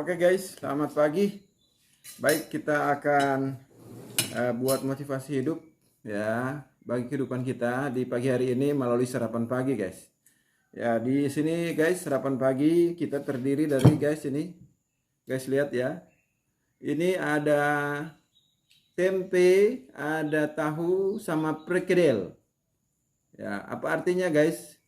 Oke guys, selamat pagi. Baik, kita akan buat motivasi hidup ya bagi kehidupan kita di pagi hari ini melalui sarapan pagi guys. Ya, di sini guys, sarapan pagi kita terdiri dari guys ini. Guys lihat ya. Ini ada tempe, ada tahu sama perkedel. Ya, apa artinya guys?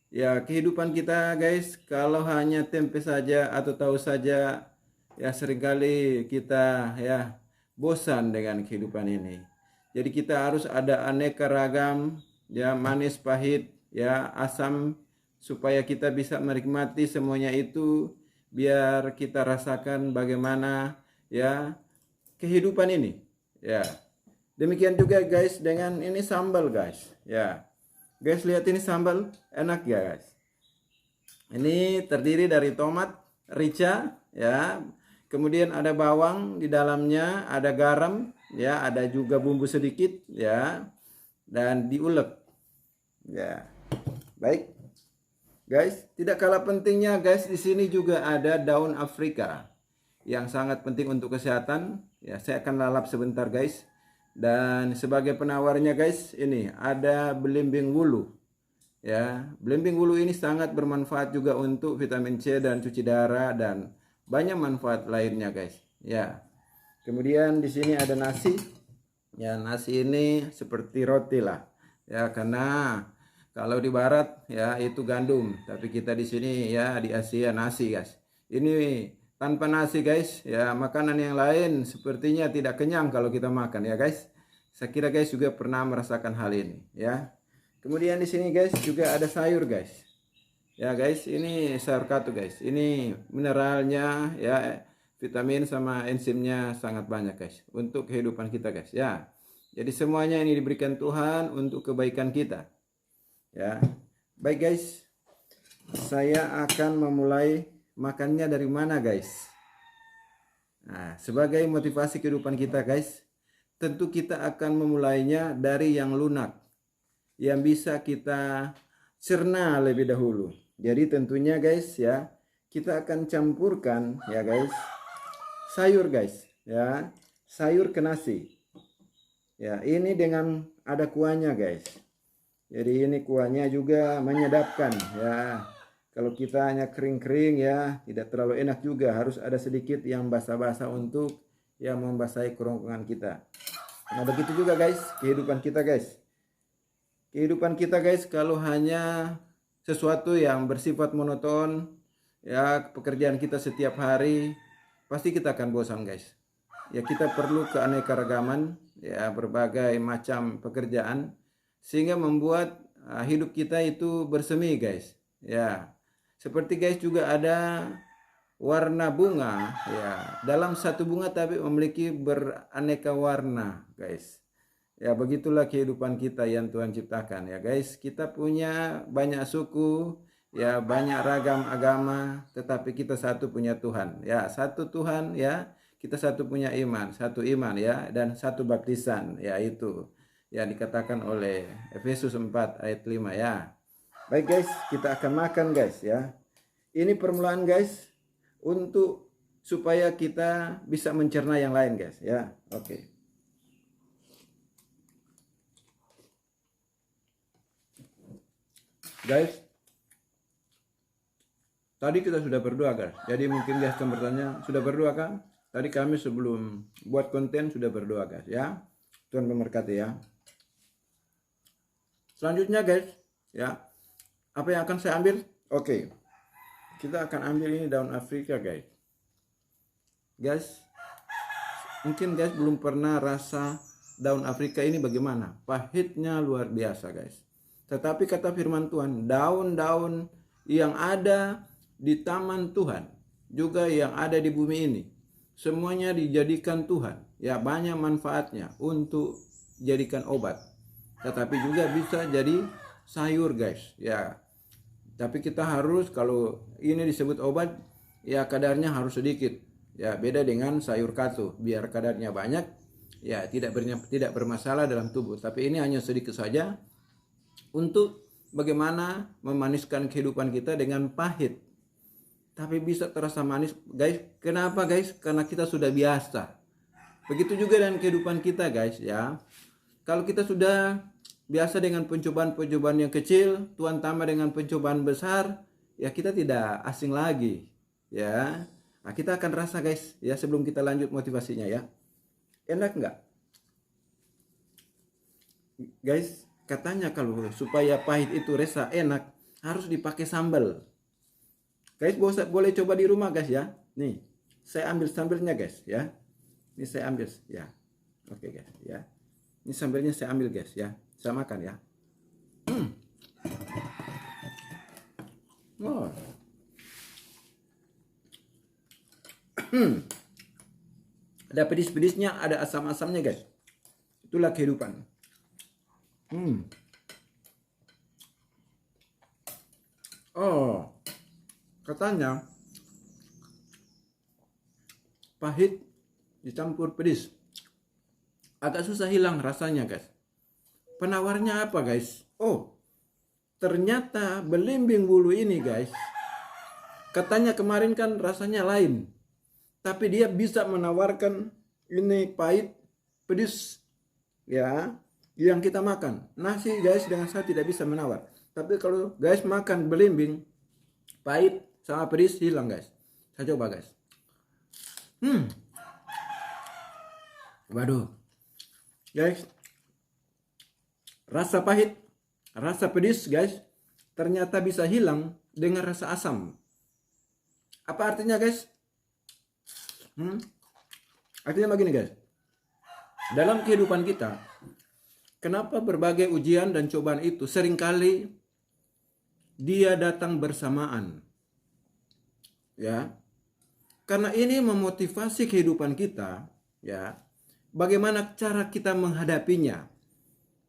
Ya, kehidupan kita guys, kalau hanya tempe saja atau tahu saja, ya seringkali kita ya bosan dengan kehidupan ini. Jadi kita harus ada aneka ragam, ya manis, pahit, ya asam, supaya kita bisa menikmati semuanya itu, biar kita rasakan bagaimana ya kehidupan ini. Ya, demikian juga guys dengan ini sambal guys, ya. Guys lihat ini sambal, enak ya guys. Ini terdiri dari tomat, rica, ya. Kemudian ada bawang di dalamnya, ada garam, ya, ada juga bumbu sedikit, ya. Dan diulek. Ya. Baik. Guys, tidak kalah pentingnya guys, di sini juga ada daun Afrika yang sangat penting untuk kesehatan. Ya, saya akan lalap sebentar guys. Dan sebagai penawarnya guys, ini ada belimbing wulu. Ya, belimbing wulu ini sangat bermanfaat juga untuk vitamin C dan cuci darah dan banyak manfaat lainnya guys. Ya. Kemudian di sini ada nasi. Ya, nasi ini seperti roti lah. Ya, karena kalau di barat ya itu gandum, tapi kita di sini ya di Asia nasi guys. Ini tanpa nasi guys, ya makanan yang lain sepertinya tidak kenyang kalau kita makan ya guys. Saya kira guys juga pernah merasakan hal ini ya. Kemudian di sini guys juga ada sayur guys. Ya guys, ini sayur katu guys. Ini mineralnya ya, vitamin sama enzimnya sangat banyak guys untuk kehidupan kita guys ya. Jadi semuanya ini diberikan Tuhan untuk kebaikan kita. Ya. Baik guys. Saya akan memulai makannya dari mana guys? Nah, sebagai motivasi kehidupan kita guys, tentu kita akan memulainya dari yang lunak, yang bisa kita cerna lebih dahulu. Jadi tentunya guys ya, kita akan campurkan ya guys, sayur guys ya, sayur ke nasi. Ya, ini dengan ada kuahnya guys. Jadi ini kuahnya juga menyedapkan ya. Kalau kita hanya kering-kering ya, tidak terlalu enak juga. Harus ada sedikit yang basah-basah untuk ya membasahi kerongkongan kita. Nah begitu juga guys, kehidupan kita guys. Kehidupan kita guys, kalau hanya sesuatu yang bersifat monoton, ya pekerjaan kita setiap hari, pasti kita akan bosan guys. Ya kita perlu keanekaragaman, ya berbagai macam pekerjaan, sehingga membuat hidup kita itu bersemi guys. Ya. Seperti guys juga ada warna bunga ya. Dalam satu bunga tapi memiliki beraneka warna guys. Ya begitulah kehidupan kita yang Tuhan ciptakan ya guys. Kita punya banyak suku, ya banyak ragam agama, tetapi kita satu punya Tuhan. Ya, satu Tuhan ya. Kita satu punya iman, satu iman ya, dan satu baptisan, yaitu yang dikatakan oleh Efesus 4 ayat 5 ya. Baik guys, kita akan makan guys ya. Ini permulaan guys untuk supaya kita bisa mencerna yang lain guys ya. Oke. Guys, tadi kita sudah berdoa guys. Jadi mungkin guys akan bertanya, sudah berdoa kan? Tadi kami sebelum buat konten sudah berdoa guys ya. Tuhan memberkati ya. Selanjutnya guys ya, apa yang akan saya ambil? Oke. Kita akan ambil ini daun Afrika guys. Guys, mungkin guys belum pernah rasa daun Afrika ini bagaimana. Pahitnya luar biasa guys. Tetapi kata firman Tuhan, daun-daun yang ada di taman Tuhan, juga yang ada di bumi ini, semuanya dijadikan Tuhan. Ya banyak manfaatnya untuk jadikan obat. Tetapi juga bisa jadi sayur guys. Ya. Tapi kita harus, kalau ini disebut obat, ya kadarnya harus sedikit. Ya beda dengan sayur katu, biar kadarnya banyak, ya tidak bermasalah dalam tubuh. Tapi ini hanya sedikit saja untuk bagaimana memaniskan kehidupan kita dengan pahit. tapi bisa terasa manis, guys. Kenapa, guys? Karena kita sudah biasa. Begitu juga dengan kehidupan kita, guys, ya. Kalau kita sudah biasa dengan pencobaan-pencobaan yang kecil, Tuhan tambah dengan pencobaan besar, ya kita tidak asing lagi, ya. Nah, kita akan rasa, guys, ya, sebelum kita lanjut motivasinya, ya. Enak nggak? Guys, katanya kalau supaya pahit itu rasa enak, harus dipakai sambal. Guys, boleh coba di rumah, guys, ya. Nih, saya ambil sambalnya, guys, ya. Ini saya ambil, ya. Oke, guys, ya. Ini sambalnya saya ambil, guys, ya. Saya makan, ya. Oh. Ada pedis-pedisnya, ada asam-asamnya, guys. Itulah kehidupan. Oh, katanya pahit dicampur pedis agak susah hilang rasanya, guys. Penawarnya apa, guys? Oh, ternyata belimbing bulu ini, guys, katanya kemarin kan rasanya lain, tapi dia bisa menawarkan ini pahit pedis, ya, yang kita makan. Nasi, guys, dengan saya tidak bisa menawar. Tapi kalau, guys, makan belimbing pahit sama pedis hilang, guys. Saya coba, guys. Waduh, guys, rasa pahit, rasa pedis, guys, ternyata bisa hilang dengan rasa asam. Apa artinya, guys? Artinya begini, guys. Dalam kehidupan kita, kenapa berbagai ujian dan cobaan itu seringkali dia datang bersamaan? Ya. Karena ini memotivasi kehidupan kita, ya. Bagaimana cara kita menghadapinya?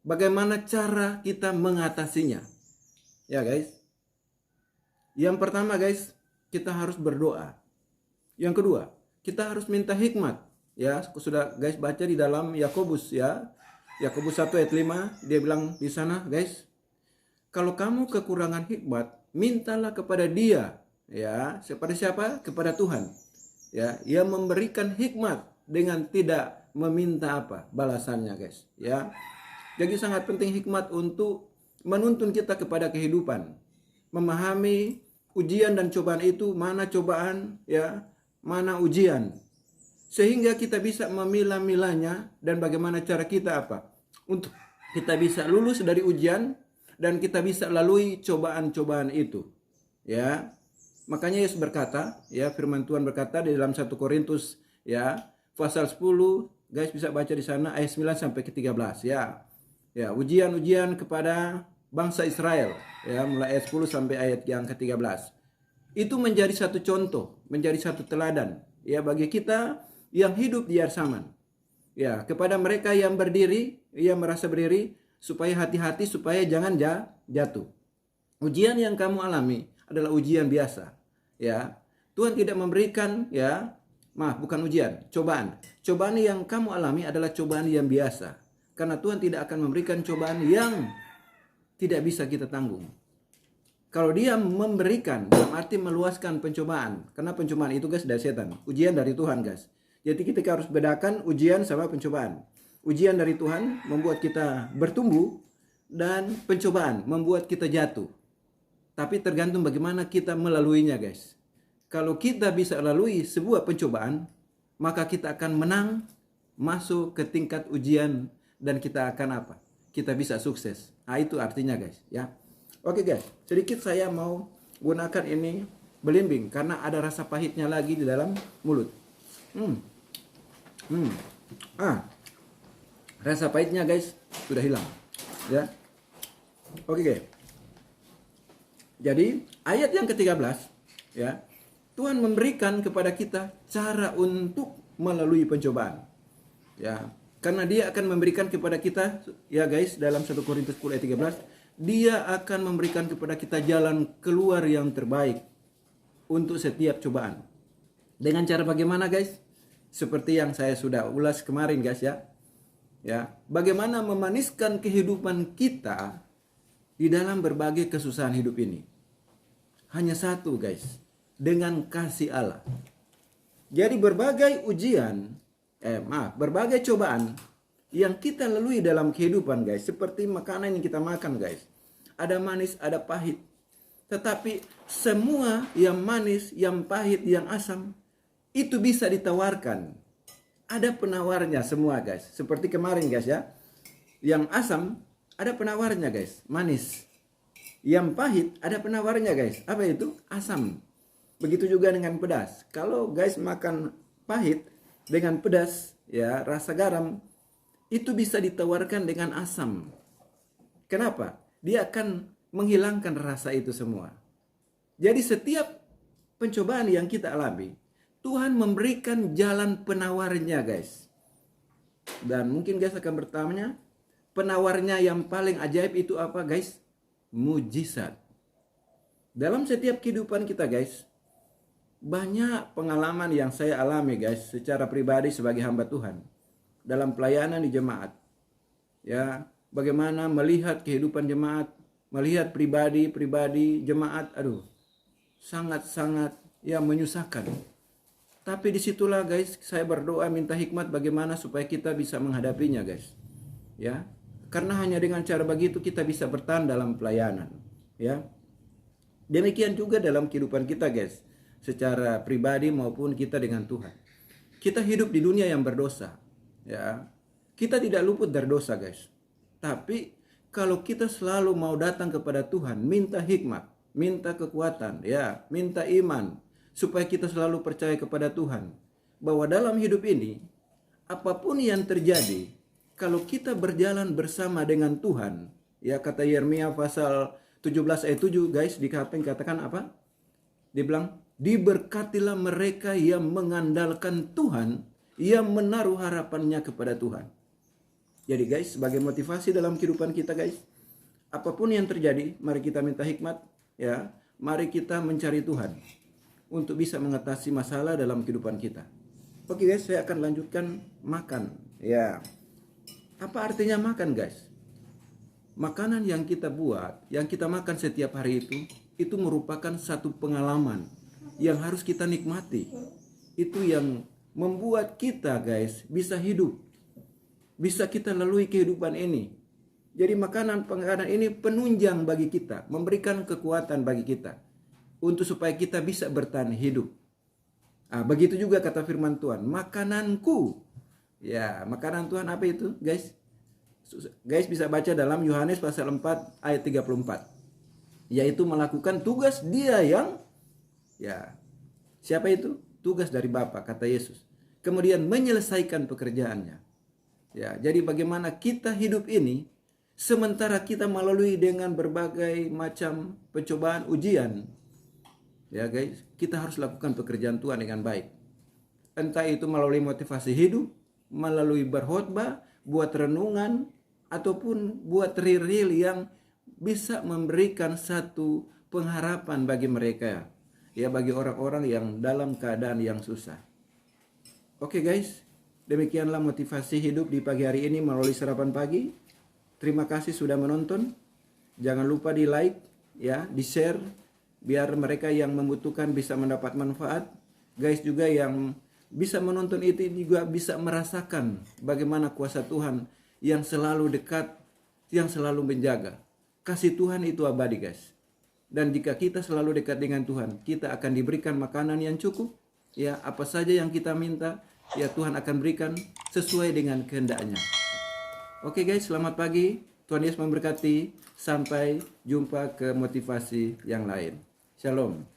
Bagaimana cara kita mengatasinya? Ya, guys. Yang pertama, guys, kita harus berdoa. Yang kedua, kita harus minta hikmat. Ya, sudah, guys, baca di dalam Yakobus, ya. Yakobus 1 ayat 5, dia bilang di sana, guys, kalau kamu kekurangan hikmat, mintalah kepada Dia, ya. Kepada siapa? Kepada Tuhan. Ya, Ia memberikan hikmat dengan tidak meminta apa balasannya, guys, ya. Jadi sangat penting hikmat untuk menuntun kita kepada kehidupan. Memahami ujian dan cobaan itu, mana cobaan, ya, mana ujian. Sehingga kita bisa memilah-milahnya dan bagaimana cara kita apa? Untuk kita bisa lulus dari ujian dan kita bisa lalui cobaan-cobaan itu. Ya. Makanya Yesus berkata, ya, firman Tuhan berkata di dalam 1 Korintus, ya, pasal 10, guys, bisa baca di sana ayat 9 sampai ke 13, ya. Ya, ujian-ujian kepada bangsa Israel, ya, mulai ayat 10 sampai ayat yang ke-13. Itu menjadi satu contoh, menjadi satu teladan, ya, bagi kita yang hidup di Yarsaman. Ya, kepada mereka yang berdiri, yang merasa berdiri, supaya hati-hati, supaya jangan jatuh. Ujian yang kamu alami adalah ujian biasa, ya. Tuhan tidak memberikan, ya, bukan ujian, cobaan. Cobaan yang kamu alami adalah cobaan yang biasa. Karena Tuhan tidak akan memberikan cobaan yang tidak bisa kita tanggung. Kalau Dia memberikan, dalam arti meluaskan pencobaan. Karena pencobaan itu, guys, dari setan. Ujian dari Tuhan, guys. Jadi kita harus bedakan ujian sama pencobaan. Ujian dari Tuhan membuat kita bertumbuh, dan pencobaan membuat kita jatuh. Tapi tergantung bagaimana kita melaluinya, guys. Kalau kita bisa lalui sebuah pencobaan, maka kita akan menang, masuk ke tingkat ujian, dan kita akan apa? Kita bisa sukses. Nah, itu artinya, guys, ya. Oke, guys, sedikit saya mau gunakan ini belimbing karena ada rasa pahitnya lagi di dalam mulut. Rasa pahitnya, guys, sudah hilang, ya. Oke, guys. Jadi ayat yang ke-13, ya, Tuhan memberikan kepada kita cara untuk melalui pencobaan, ya. Karena Dia akan memberikan kepada kita, ya, guys, dalam 1 Korintus 10 ayat 13, Dia akan memberikan kepada kita jalan keluar yang terbaik untuk setiap cobaan. Dengan cara bagaimana, guys? Seperti yang saya sudah ulas kemarin, guys, ya. Ya, bagaimana memaniskan kehidupan kita di dalam berbagai kesusahan hidup ini. Hanya satu, guys. dengan kasih Allah. Jadi berbagai ujian, berbagai cobaan yang kita lalui dalam kehidupan guys, seperti makanan yang kita makan guys. Ada manis, ada pahit. Tetapi semua yang manis, yang pahit, yang asam, itu bisa ditawarkan. Ada penawarnya semua guys. Seperti kemarin guys ya. Yang asam, ada penawarnya guys, manis. Yang pahit, ada penawarnya guys. Apa itu? Asam. Begitu juga dengan pedas. Kalau guys makan pahit dengan pedas, ya rasa garam, itu bisa ditawarkan dengan asam. Kenapa? Dia akan menghilangkan rasa itu semua. Jadi setiap pencobaan yang kita alami, Tuhan memberikan jalan penawarnya guys. Dan mungkin guys akan bertanya, penawarnya yang paling ajaib itu apa guys? Mujizat. Dalam setiap kehidupan kita guys, banyak pengalaman yang saya alami guys secara pribadi sebagai hamba Tuhan dalam pelayanan di jemaat. Ya, bagaimana melihat kehidupan jemaat, melihat pribadi jemaat, sangat-sangat ya menyusahkan. Tapi disitulah guys saya berdoa minta hikmat bagaimana supaya kita bisa menghadapinya guys. Ya, karena hanya dengan cara begitu kita bisa bertahan dalam pelayanan. Ya, demikian juga dalam kehidupan kita guys, secara pribadi maupun kita dengan Tuhan. Kita hidup di dunia yang berdosa. Ya, kita tidak luput dari dosa guys. Tapi kalau kita selalu mau datang kepada Tuhan, minta hikmat, minta kekuatan, ya, minta iman, supaya kita selalu percaya kepada Tuhan, bahwa dalam hidup ini, apapun yang terjadi, kalau kita berjalan bersama dengan Tuhan, ya kata Yeremia pasal 17 ayat 7 guys, dikatakan apa? Dibilang, diberkatilah mereka yang mengandalkan Tuhan, yang menaruh harapannya kepada Tuhan. Jadi guys, sebagai motivasi dalam kehidupan kita guys, apapun yang terjadi, mari kita minta hikmat, ya, mari kita mencari Tuhan untuk bisa mengatasi masalah dalam kehidupan kita. Oke guys, saya akan lanjutkan makan. Ya, apa artinya makan guys? Makanan yang kita buat, yang kita makan setiap hari itu merupakan satu pengalaman yang harus kita nikmati. Itu yang membuat kita guys bisa hidup, bisa kita lalui kehidupan ini. Jadi makanan ini penunjang bagi kita, memberikan kekuatan bagi kita untuk supaya kita bisa bertahan hidup. Begitu juga kata firman Tuhan, makananku. Ya, makanan Tuhan apa itu guys? Guys bisa baca dalam Yohanes pasal 4 ayat 34. Yaitu melakukan tugas dia yang, ya, siapa itu? Tugas dari Bapa, kata Yesus. Kemudian menyelesaikan pekerjaannya. Ya, jadi bagaimana kita hidup ini sementara kita melalui dengan berbagai macam pencobaan, ujian. Ya guys, kita harus lakukan pekerjaan Tuhan dengan baik. Entah itu melalui motivasi hidup, melalui berkhotbah, buat renungan, ataupun buat reel yang bisa memberikan satu pengharapan bagi mereka. Ya, bagi orang-orang yang dalam keadaan yang susah. Oke guys, demikianlah motivasi hidup di pagi hari ini melalui sarapan pagi. Terima kasih sudah menonton. Jangan lupa di like, ya, di share, biar mereka yang membutuhkan bisa mendapat manfaat. Guys juga yang bisa menonton itu juga bisa merasakan bagaimana kuasa Tuhan yang selalu dekat, yang selalu menjaga. Kasih Tuhan itu abadi guys. Dan jika kita selalu dekat dengan Tuhan, kita akan diberikan makanan yang cukup. Ya, apa saja yang kita minta, ya Tuhan akan berikan sesuai dengan kehendaknya. Oke guys, selamat pagi. Tuhan Yesus memberkati. Sampai jumpa ke motivasi yang lain. Shalom.